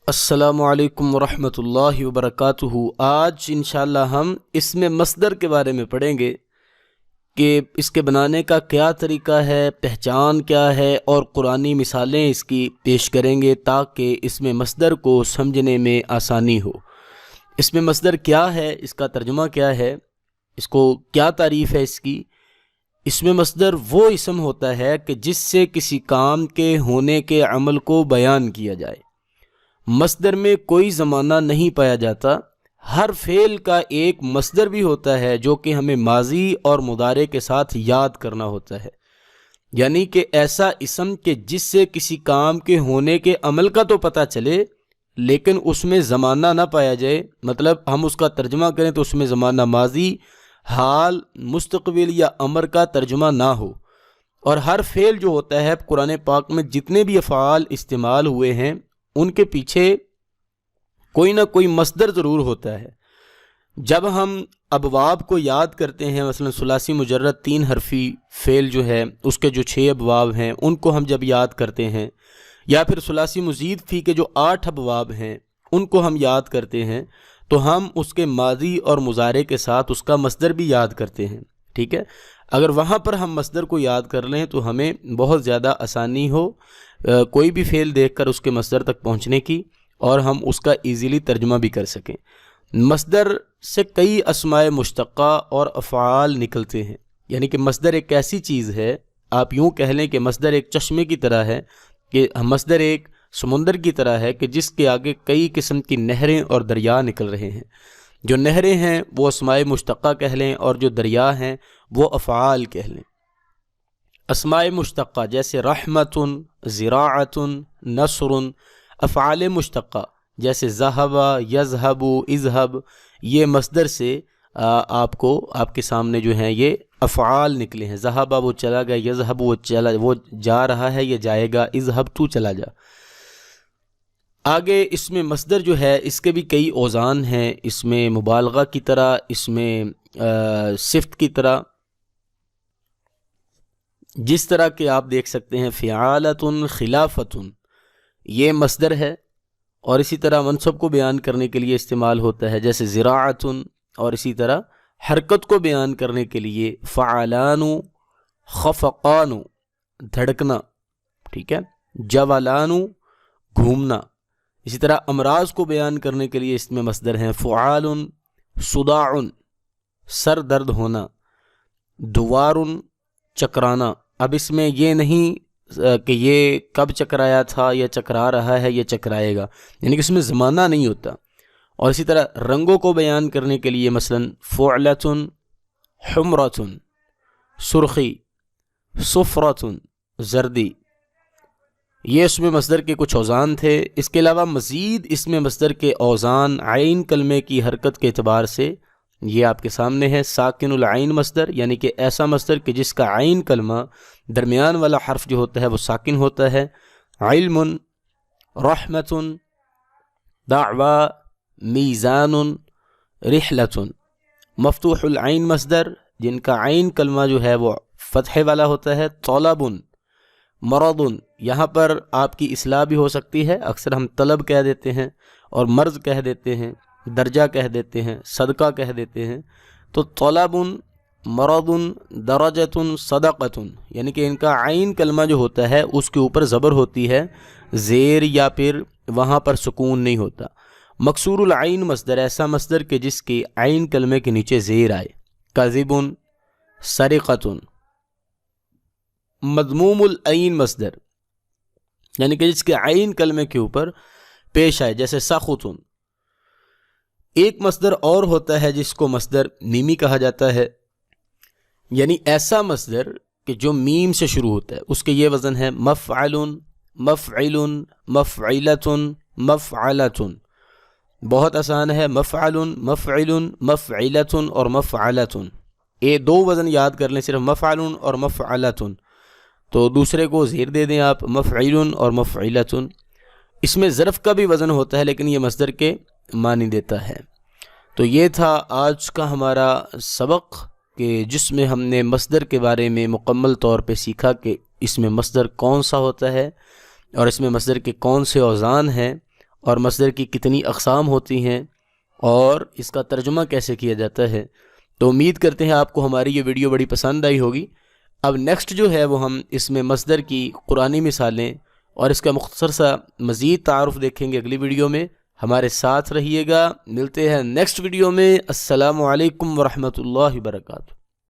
السلام علیکم ورحمۃ اللہ وبرکاتہ۔ آج انشاءاللہ ہم اسم مصدر کے بارے میں پڑھیں گے کہ اس کے بنانے کا کیا طریقہ ہے، پہچان کیا ہے، اور قرآنی مثالیں اس کی پیش کریں گے تاکہ اسم مصدر کو سمجھنے میں آسانی ہو۔ اسم مصدر کیا ہے، اس کا ترجمہ کیا ہے، اس کو کیا تعریف ہے اس کی۔ اسم مصدر وہ اسم ہوتا ہے کہ جس سے کسی کام کے ہونے کے عمل کو بیان کیا جائے۔ مصدر میں کوئی زمانہ نہیں پایا جاتا۔ ہر فعل کا ایک مصدر بھی ہوتا ہے جو کہ ہمیں ماضی اور مضارع کے ساتھ یاد کرنا ہوتا ہے، یعنی کہ ایسا اسم کہ جس سے کسی کام کے ہونے کے عمل کا تو پتہ چلے لیکن اس میں زمانہ نہ پایا جائے، مطلب ہم اس کا ترجمہ کریں تو اس میں زمانہ ماضی، حال، مستقبل یا امر کا ترجمہ نہ ہو۔ اور ہر فعل جو ہوتا ہے قرآن پاک میں جتنے بھی افعال استعمال ہوئے ہیں ان کے پیچھے کوئی نہ کوئی مصدر ضرور ہوتا ہے۔ جب ہم ابواب کو یاد کرتے ہیں، مثلا ثلاثی مجرد 3 حرفی فعل جو ہے اس کے جو 6 ابواب ہیں ان کو ہم جب یاد کرتے ہیں، یا پھر ثلاثی مزید فی کے جو 8 ابواب ہیں ان کو ہم یاد کرتے ہیں، تو ہم اس کے ماضی اور مضارع کے ساتھ اس کا مصدر بھی یاد کرتے ہیں، ٹھیک ہے۔ اگر وہاں پر ہم مصدر کو یاد کر لیں تو ہمیں بہت زیادہ آسانی ہو کوئی بھی فعل دیکھ کر اس کے مصدر تک پہنچنے کی، اور ہم اس کا ایزیلی ترجمہ بھی کر سکیں۔ مصدر سے کئی اسماء مشتقہ اور افعال نکلتے ہیں، یعنی کہ مصدر ایک ایسی چیز ہے، آپ یوں کہہ لیں کہ مصدر ایک چشمے کی طرح ہے، کہ مصدر ایک سمندر کی طرح ہے کہ جس کے آگے کئی قسم کی نہریں اور دریا نکل رہے ہیں۔ جو نہریں ہیں وہ اسماء مشتقہ کہہ لیں، اور جو دریا ہیں وہ افعال کہہ لیں۔ اسماء مشتقہ جیسے رحمت، زراعت، نصر، افعال مشتقہ جیسے ذہب، یذہب، اذہب، یہ مصدر سے آپ کے سامنے جو ہیں یہ افعال نکلے ہیں۔ ذہب وہ چلا گیا، یذہب وہ جا رہا ہے، یہ جائے گا، اذہب تو چلا جا۔ آگے اس میں مصدر جو ہے اس کے بھی کئی اوزان ہیں، اس میں مبالغہ کی طرح، اس میں صفت کی طرح، جس طرح کہ آپ دیکھ سکتے ہیں فعالۃ، خلافۃ، یہ مصدر ہے، اور اسی طرح منصب کو بیان کرنے کے لیے استعمال ہوتا ہے، جیسے زراعت، اور اسی طرح حرکت کو بیان کرنے کے لیے فعلان، خفقان، دھڑکنا، ٹھیک ہے، جولان، گھومنا۔ اسی طرح امراض کو بیان کرنے کے لیے اس میں مصدر ہیں فعال، صداع، سر درد ہونا، دوار، چکرانا۔ اب اس میں یہ نہیں کہ یہ کب چکرایا تھا، یا چکرا رہا ہے، یا چکرائے گا، یعنی کہ اس میں زمانہ نہیں ہوتا۔ اور اسی طرح رنگوں کو بیان کرنے کے لیے مثلا فعلۃ، حمرۃ، سرخی، صفرۃ، زردی، یہ اس میں مصدر کے کچھ اوزان تھے۔ اس کے علاوہ مزید اس میں مصدر کے اوزان عین کلمے کی حرکت کے اعتبار سے یہ آپ کے سامنے ہے۔ ساکن العین مصدر، یعنی کہ ایسا مصدر کہ جس کا عین کلمہ درمیان والا حرف جو ہوتا ہے وہ ساکن ہوتا ہے۔ علم، رحمت، دعوی، میزان، رحلت۔ مفتوح العین مصدر، جن کا عین کلمہ جو ہے وہ فتح والا ہوتا ہے۔ طلب، مرض، یہاں پر آپ کی اصلاح بھی ہو سکتی ہے، اکثر ہم طلب کہہ دیتے ہیں اور مرض کہہ دیتے ہیں، درجہ کہہ دیتے ہیں، صدقہ کہہ دیتے ہیں۔ تو طلب، مرض، درجۃ، صدقۃ، یعنی کہ ان کا عین کلمہ جو ہوتا ہے اس کے اوپر زبر ہوتی ہے، زیر یا پھر وہاں پر سکون نہیں ہوتا۔ مکسور العین مصدر، ایسا مصدر کہ جس کے عین کلمے کے نیچے زیر آئے۔ کذب، سرقۃ۔ مضموم العین مصدر، یعنی کہ جس کے عین کلمے کے اوپر پیش آئے، جیسے سخط۔ ایک مصدر اور ہوتا ہے جس کو مصدر میمی کہا جاتا ہے، یعنی ایسا مصدر کہ جو میم سے شروع ہوتا ہے، اس کے یہ وزن ہے مفعل، مفعل، مفعلۃ، مفعلۃ۔ بہت آسان ہے، مفعل، مفعل، مفعلۃ اور مفعلۃ، یہ 2 وزن یاد کر لیں، صرف مفعل اور مفعلۃ، تو دوسرے کو زیر دے دیں آپ، مفعل اور مفعلۃ۔ اس میں ظرف کا بھی وزن ہوتا ہے لیکن یہ مصدر کے معنی دیتا ہے۔ تو یہ تھا آج کا ہمارا سبق کہ جس میں ہم نے مصدر کے بارے میں مکمل طور پہ سیکھا کہ اس میں مصدر کون سا ہوتا ہے اور اس میں مصدر کے کون سے اوزان ہیں اور مصدر کی کتنی اقسام ہوتی ہیں اور اس کا ترجمہ کیسے کیا جاتا ہے۔ تو امید کرتے ہیں آپ کو ہماری یہ ویڈیو بڑی پسند آئی ہوگی۔ اب نیکسٹ جو ہے وہ ہم اس میں مصدر کی قرآنی مثالیں اور اس کا مختصر سا مزید تعارف دیکھیں گے اگلی ویڈیو میں۔ ہمارے ساتھ رہیے گا، ملتے ہیں نیکسٹ ویڈیو میں۔ السلام علیکم ورحمۃ اللہ وبرکاتہ۔